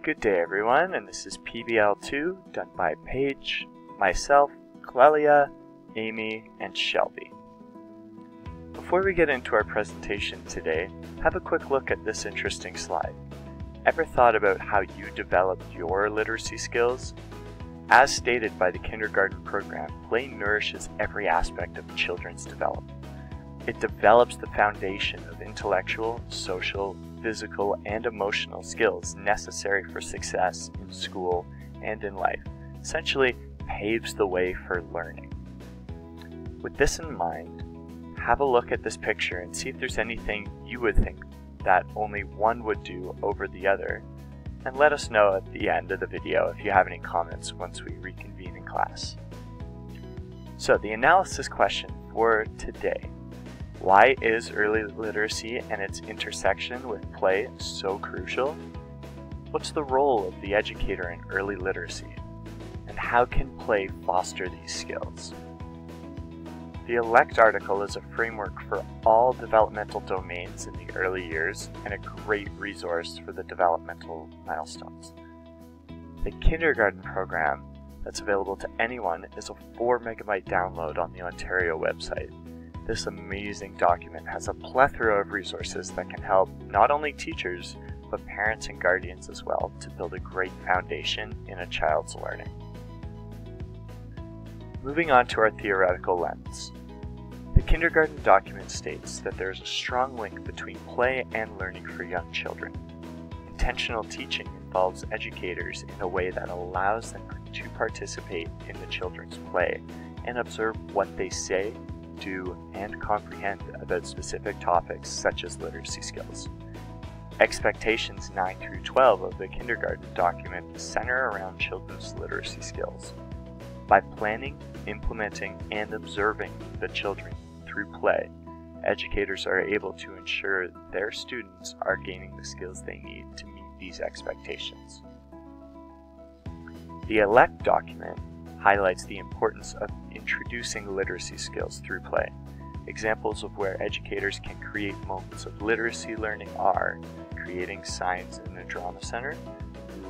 Good day everyone, and this is PBL2 done by Paige, myself, Clelia, Amy, and Shelby. Before we get into our presentation today, have a quick look at this interesting slide. Ever thought about how you developed your literacy skills? As stated by the kindergarten program, play nourishes every aspect of children's development. It develops the foundation of intellectual, social, physical, and emotional skills necessary for success in school and in life. Essentially, paves the way for learning. With this in mind, have a look at this picture and see if there's anything you would think that only one would do over the other, and let us know at the end of the video if you have any comments once we reconvene in class. So the analysis question for today: why is early literacy and its intersection with play so crucial? What's the role of the educator in early literacy? And how can play foster these skills? The ELECT article is a framework for all developmental domains in the early years and a great resource for the developmental milestones. The kindergarten program that's available to anyone is a 4 megabyte download on the Ontario website. This amazing document has a plethora of resources that can help not only teachers, but parents and guardians as well to build a great foundation in a child's learning. Moving on to our theoretical lens. The kindergarten document states that there is a strong link between play and learning for young children. Intentional teaching involves educators in a way that allows them to participate in the children's play and observe what they say, do, and comprehend about specific topics such as literacy skills. Expectations 9 through 12 of the kindergarten document center around children's literacy skills. By planning, implementing, and observing the children through play, educators are able to ensure their students are gaining the skills they need to meet these expectations. The ELECT document highlights the importance of introducing literacy skills through play. Examples of where educators can create moments of literacy learning are creating signs in a drama center,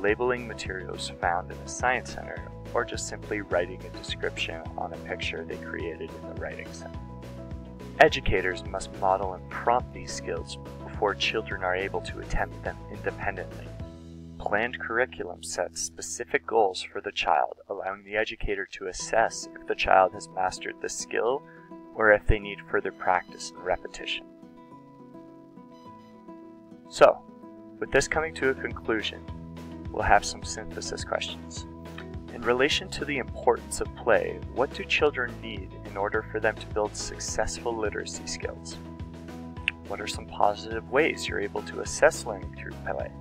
labeling materials found in a science center, or just simply writing a description on a picture they created in the writing center. Educators must model and prompt these skills before children are able to attempt them independently. Planned curriculum sets specific goals for the child, allowing the educator to assess if the child has mastered the skill or if they need further practice and repetition. So, with this coming to a conclusion, we'll have some synthesis questions. In relation to the importance of play, what do children need in order for them to build successful literacy skills? What are some positive ways you're able to assess learning through play?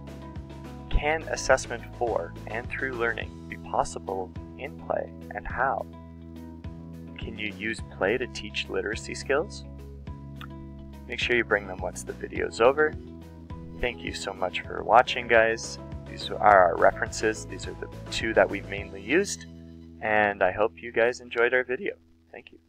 Can assessment for and through learning be possible in play, and how? Can you use play to teach literacy skills? Make sure you bring them once the video's over. Thank you so much for watching, guys. These are our references. These are the two that we've mainly used, and I hope you guys enjoyed our video. Thank you.